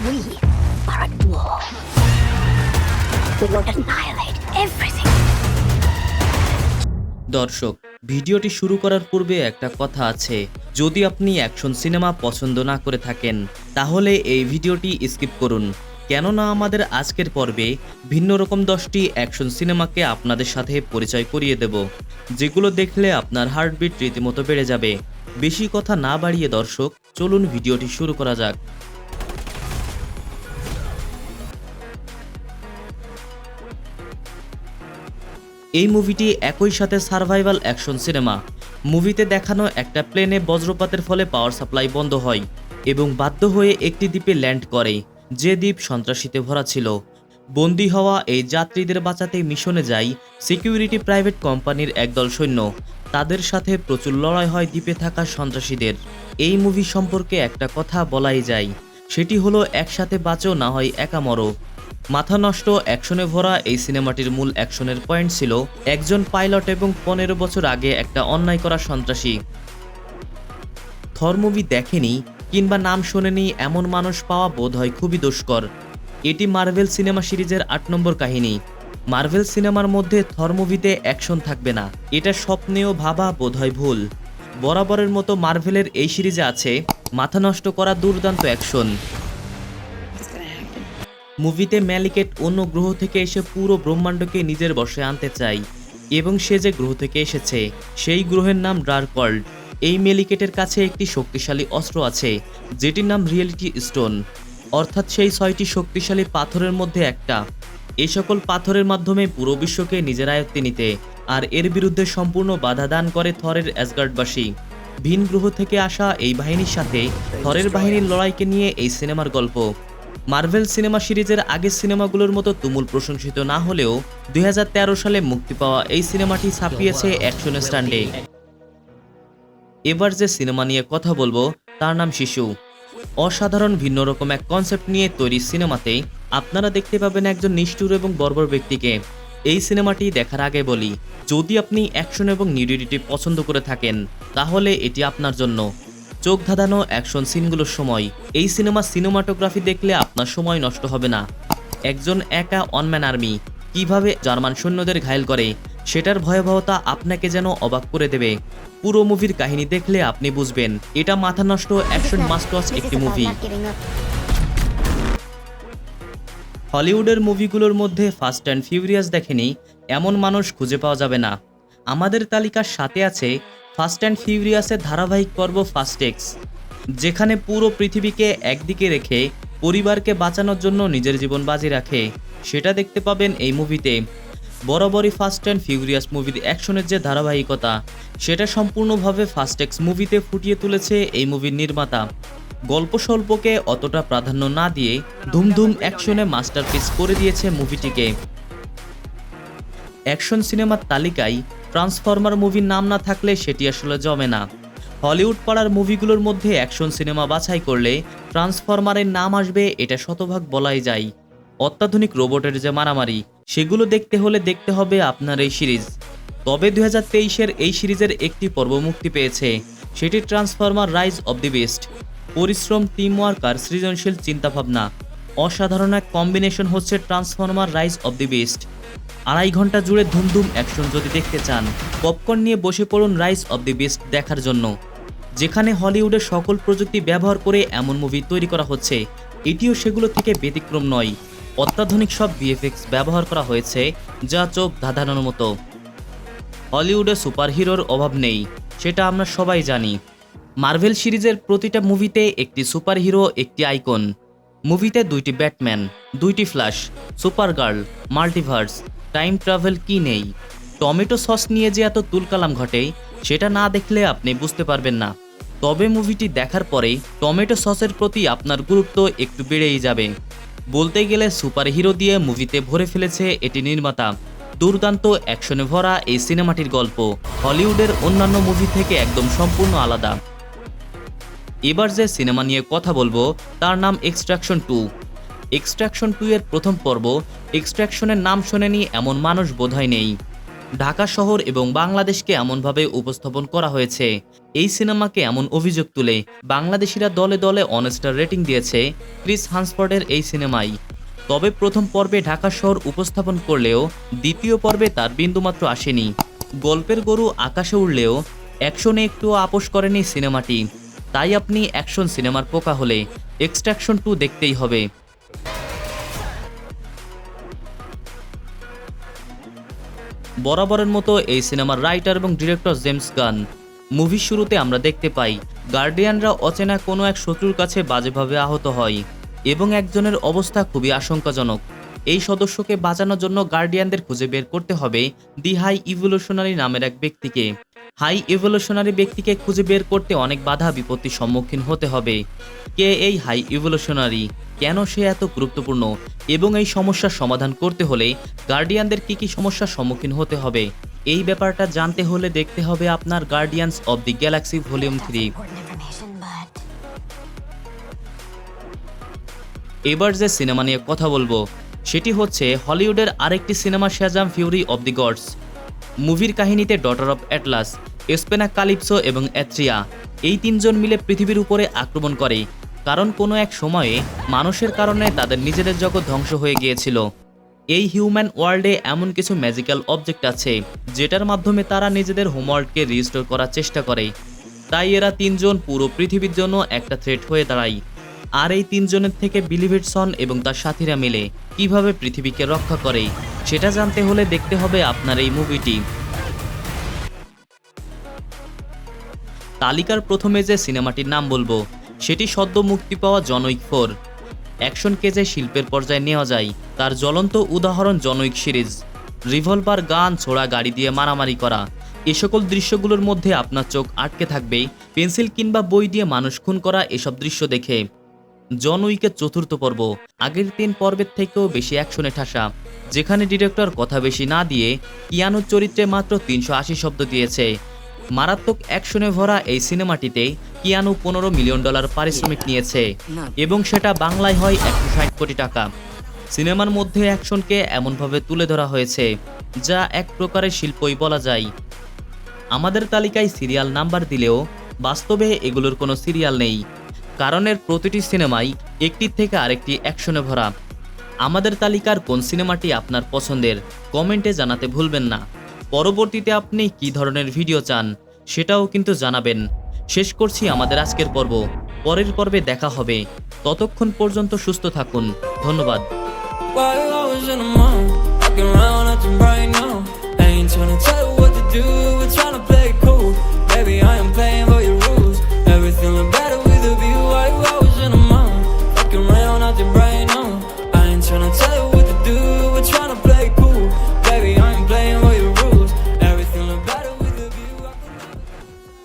We are at war. We will annihilate everything. দর্শক, ভিডিওটি শুরু করার পূর্বে একটা কথা আছে। যদি আপনি অ্যাকশন সিনেমা পছন্দ না করে থাকেন তাহলে এই ভিডিওটি স্কিপ করুন, কেননা আমাদের আজকের পর্বে ভিন্ন রকম 10টি অ্যাকশন সিনেমাকে আপনাদের সাথে পরিচয় করিয়ে দেব, যেগুলো দেখলে আপনার হার্টবিট রীতিমতো বেড়ে যাবে। বেশি কথা না বাড়িয়ে দর্শক, চলুন ভিডিওটি শুরু করা যাক। এই মুভিটি একই সাথে সার্ভাইভাল অ্যাকশন সিনেমা। মুভিতে দেখানো একটা প্লেনে বজ্রপাতের ফলে পাওয়ার সাপ্লাই বন্ধ হয় এবং বাধ্য হয়ে একটি দ্বীপে ল্যান্ড করে, যে দ্বীপ সন্ত্রাসীতে ভরা ছিল। বন্দী হওয়া এই যাত্রীদের বাঁচাতে মিশনে যায় সিকিউরিটি প্রাইভেট কোম্পানির একদল সৈন্য। তাদের সাথে প্রচুর লড়াই হয় দ্বীপে থাকা সন্ত্রাসীদের। এই মুভি সম্পর্কে একটা কথা বলাই যায়, সেটি হলো একসাথে বাঁচো না হয় একা মরো। মাথা নষ্ট অ্যাকশনে ভরা এই সিনেমাটির মূল অ্যাকশনের পয়েন্ট ছিল একজন পাইলট এবং 15 বছর আগে একটা অন্যায় করা সন্ত্রাসী। থর মুভি দেখেনি কিংবা নাম শোনেনি এমন মানুষ পাওয়া বোধ হয় খুবই দুষ্কর। এটি মার্ভেল সিনেমা সিরিজের 8 নম্বর কাহিনী। মার্ভেল সিনেমার মধ্যে থর মুভিতে অ্যাকশন থাকবে না, এটা স্বপ্নেও ভাবা বোধ হয় ভুল। বরাবরের মতো মার্ভেলের এই সিরিজে আছে মাথা নষ্ট করা দুর্দান্ত অ্যাকশন। মুভিতে ম্যালিকেট অন্য গ্রহ থেকে এসে পুরো ব্রহ্মাণ্ডকে নিজের বশে আনতে চায় এবং সে যে গ্রহ থেকে এসেছে সেই গ্রহের নাম ডার্ক ওয়ার্ল্ড। এই ম্যালিকেটের কাছে একটি শক্তিশালী অস্ত্র আছে যেটির নাম রিয়েলিটি স্টোন, অর্থাৎ সেই 6টি শক্তিশালী পাথরের মধ্যে একটা। এই সকল পাথরের মাধ্যমে পুরো বিশ্বকে নিজের আয়ত্তে নিতে, আর এর বিরুদ্ধে সম্পূর্ণ বাধা দান করে থরের অ্যাসগার্ডবাসী। ভিন গ্রহ থেকে আসা এই বাহিনীর সাথে থরের বাহিনীর লড়াইকে নিয়ে এই সিনেমার গল্প। মার্ভেল সিনেমা সিরিজের আগের সিনেমাগুলোর মতো তুমুল প্রশংসিত না হলেও 2013 সালে মুক্তি পাওয়া এই সিনেমাটি ছাপিয়েছে অ্যাকশন স্ট্যান্ডে। এবার যে সিনেমা নিয়ে কথা বলবো তার নাম শিশু। অসাধারণ ভিন্ন রকম এক কনসেপ্ট নিয়ে তৈরি সিনেমাতে আপনারা দেখতে পাবেন একজন নিষ্ঠুর এবং বর্বর ব্যক্তিকে। এই সিনেমাটি দেখার আগে বলি, যদি আপনি অ্যাকশন এবং নিউডিটি পছন্দ করে থাকেন তাহলে এটি আপনার জন্য। চোখ ধাঁধানো অ্যাকশন সিনগুলোর সময় এই সিনেমাটোগ্রাফি দেখলে আপনার সময় নষ্ট হবে না। একজন একা অনম্যান আর্মি কিভাবে জার্মান সৈন্যদের ঘায়েল করে সেটার ভয়াবহতা আপনাকে যেন অবাক করে দেবে। পুরো মুভির কাহিনী দেখলে আপনি বুঝবেন এটা মাথা নষ্ট অ্যাকশন মাস্ট ওয়াচ একটি মুভি। হলিউডের মুভিগুলোর মধ্যে ফাস্ট অ্যান্ড ফিউরিয়াস দেখেনি এমন মানুষ খুঁজে পাওয়া যাবে না। আমাদের তালিকার সাথে আছে ফাস্ট অ্যান্ড ফিউরিয়াসের ধারাবাহিক পর্ব ফাস্ট এক্স, যেখানে পুরো পৃথিবীকে একদিকে রেখে পরিবারকে বাঁচানোর জন্য নিজের জীবন বাজি রাখে, সেটা দেখতে পাবেন এই মুভিতে। বরাবরই ফাস্ট অ্যান্ড ফিউরিয়াস মুভির অ্যাকশনের যে ধারাবাহিকতা সেটা সম্পূর্ণভাবে ফাস্ট এক্স মুভিতে ফুটিয়ে তুলেছে এই মুভির নির্মাতা। গল্প স্বল্পকে অতটা প্রাধান্য না দিয়ে ধুমধুম অ্যাকশনে মাস্টারপিস করে দিয়েছে মুভিটিকে। অ্যাকশন সিনেমার তালিকায় ট্রান্সফরমার মুভির নাম না থাকলে সেটি আসলে জমে না। হলিউড পাড়ার মুভিগুলোর মধ্যে অ্যাকশন সিনেমা বাছাই করলে ট্রান্সফরমারের নাম আসবে, এটা শতভাগ বলাই যায়। অত্যাধুনিক রোবটের যে মারামারি সেগুলো দেখতে হলে দেখতে হবে আপনার এই সিরিজ। তবে 2023-এর এই সিরিজের একটি পর্ব মুক্তি পেয়েছে, সেটি transformer rise of the best. পরিশ্রম, টিমওয়ার্ক আর সৃজনশীল চিন্তাভাবনা অসাধারণ এক কম্বিনেশন হচ্ছে transformer rise of the best. 2.5 ঘন্টা জুড়ে ধুমধুম অ্যাকশন যদি দেখতে চান, পপকর্ন নিয়ে বসে পড়ুন রাইজ অব দি বেস্ট দেখার জন্য। যেখানে হলিউডের সকল প্রযুক্তি ব্যবহার করে এমন মুভি তৈরি করা হচ্ছে, এটিও সেগুলো থেকে ব্যতিক্রম নয়। অত্যাধুনিক সব ভিএফএক্স ব্যবহার করা হয়েছে যা চোখ ধাঁধানোর মতো। হলিউডে সুপারহিরোর অভাব নেই, সেটা আমরা সবাই জানি। মার্ভেল সিরিজের প্রতিটা মুভিতে একটি সুপারহিরো, একটি আইকন। মুভিতে 2টি ব্যাটম্যান, 2টি ফ্ল্যাশ, সুপারগার্ল, মাল্টিভার্স, টাইম ট্রাভেল কি নেই। টমেটো সস নিয়ে যে এত তুলকালাম ঘটে সেটা না দেখলে আপনি বুঝতে পারবেন না। তবে মুভিটি দেখার পরে টমেটো সসের প্রতি আপনার গুরুত্ব একটু বেড়েই যাবে। বলতে গেলে সুপারহিরো দিয়ে মুভিতে ভরে ফেলেছে এটি নির্মাতা। দুর্দান্ত অ্যাকশনে ভরা এই সিনেমাটির গল্প হলিউডের অন্যান্য মুভি থেকে একদম সম্পূর্ণ আলাদা। এবার যে সিনেমা নিয়ে কথা বলবো তার নাম এক্সট্রাকশন 2। এক্সট্রাকশন 2 এর প্রথম পর্ব এক্সট্রাকশনের নাম শোনেনি এমন মানুষ বোধহয় নেই। ঢাকা শহর এবং বাংলাদেশকে এমনভাবে উপস্থাপন করা হয়েছে, এই সিনেমাকে এমন অভিযোগ তুলে বাংলাদেশিরা দলে দলে অনস্টার রেটিং দিয়েছে ক্রিস হান্সফোর্ডের এই সিনেমায়। তবে প্রথম পর্বে ঢাকা শহর উপস্থাপন করলেও দ্বিতীয় পর্বে তার বিন্দুমাত্র আসেনি। গল্পের গরু আকাশে উড়লেও অ্যাকশনে একটুও আপোষ করেনি সিনেমাটি। তাই আপনি অ্যাকশন সিনেমার পোকা হলে এক্সট্রাকশন 2 দেখতেই হবে। বরাবরের মতো এই সিনেমার রাইটার এবং ডিরেক্টর জেমস গান। মুভির শুরুতে আমরা দেখতে পাই গার্ডিয়ানরা অচেনা কোনো এক শত্রুর কাছে বাজেভাবে আহত হয় এবং একজনের অবস্থা খুবই আশঙ্কাজনক। এই সদস্যকে বাঁচানোর জন্য গার্ডিয়ানদের খুঁজে বের করতে হবে দি হাই ইভলিউশনারি নামের এক ব্যক্তিকে। হাই ইভলিউশনারি ব্যক্তিকে খুঁজে বের করতে অনেক বাধা বিপত্তির সম্মুখীন হতে হবে। কে এই হাই ইভলিউশনারি, কেন সে এত গুরুত্বপূর্ণ এবং এই সমস্যার সমাধান করতে হলে গার্ডিয়ানদের কি সমস্যার সম্মুখীন হতে হবে, এই ব্যাপারটা জানতে হলে দেখতে হবে আপনার guardians of the Galaxy volume 3। Important information, but এবার যে সিনেমা নিয়ে কথা বলবো সেটি হচ্ছে হলিউডের আরেকটি সিনেমা Shazam Fury of the Gods. মুভির কাহিনীতে daughter of Atlas, Hespera Kalypso এবং অ্যাট্রিয়া এই তিনজন মিলে পৃথিবীর উপরে আক্রমণ করে, কারণ কোনো এক সময়ে মানুষের কারণে তাদের নিজেদের জগৎ ধ্বংস হয়ে গিয়েছিল। এই হিউম্যান ওয়ার্ল্ডে এমন কিছু ম্যাজিক্যাল অবজেক্ট আছে যেটার মাধ্যমে তারা নিজেদের হোমওয়ার্ল্ডকে রিস্টোর করার চেষ্টা করে। তাই এরা তিনজন পুরো পৃথিবীর জন্য একটা থ্রেট হয়ে দাঁড়ায়। আর এই তিনজনের থেকে বিলি ডেভিডসন এবং তার সাথীরা মিলে কিভাবে পৃথিবীকে রক্ষা করে সেটা জানতে হলে দেখতে হবে আপনার এই মুভিটি। তালিকার প্রথমে যে সিনেমাটির নাম বলবো সেটি সদ্য মুক্তি পাওয়া জন উইক 4। অ্যাকশনকে যে শিল্পের পর্যায়ে নেওয়া যায় তার জ্বলন্ত উদাহরণ জন উইক সিরিজ। রিভলভার, গান, ছোড়া, গাড়ি দিয়ে মারামারি করা, এ সকল দৃশ্যগুলোর মধ্যে আপনার চোখ আটকে থাকবে পেন্সিল কিংবা বই দিয়ে মানুষ খুন করা এসব দৃশ্য দেখে। জন উইকের চতুর্থ পর্ব আগের 3 পর্বের থেকেও বেশি অ্যাকশনে ঠাসা, যেখানে ডিরেক্টর কথা বেশি না দিয়ে কিয়ানুর চরিত্রে মাত্র 380 শব্দ দিয়েছে। মারাত্মক অ্যাকশনে ভরা এই সিনেমাটিতে কিয়ানু $15 মিলিয়ন পারিশ্রমিক নিয়েছে এবং সেটা বাংলায় হয় 160 কোটি টাকা। সিনেমার মধ্যে অ্যাকশনকে এমনভাবে তুলে ধরা হয়েছে যা এক প্রকারের শিল্পই বলা যায়। আমাদের তালিকায় সিরিয়াল নাম্বার দিলেও বাস্তবে এগুলোর কোনো সিরিয়াল নেই, কারণ এর প্রতিটি সিনেমাই একটির থেকে আরেকটি অ্যাকশনে ভরা। আমাদের তালিকার কোন সিনেমাটি আপনার পছন্দের কমেন্টে জানাতে ভুলবেন না। পরবর্তীতে আপনি কী ধরনের ভিডিও চান সেটাও কিন্তু জানাবেন। শেষ করছি আমাদের আজকের পর্ব, পরের পর্বে দেখা হবে। ততক্ষণ পর্যন্ত সুস্থ থাকুন, ধন্যবাদ। While I was in the mall, walking around acting right now. I ain't tryna tell you what to do, we're tryna play it cool. Baby, I am playing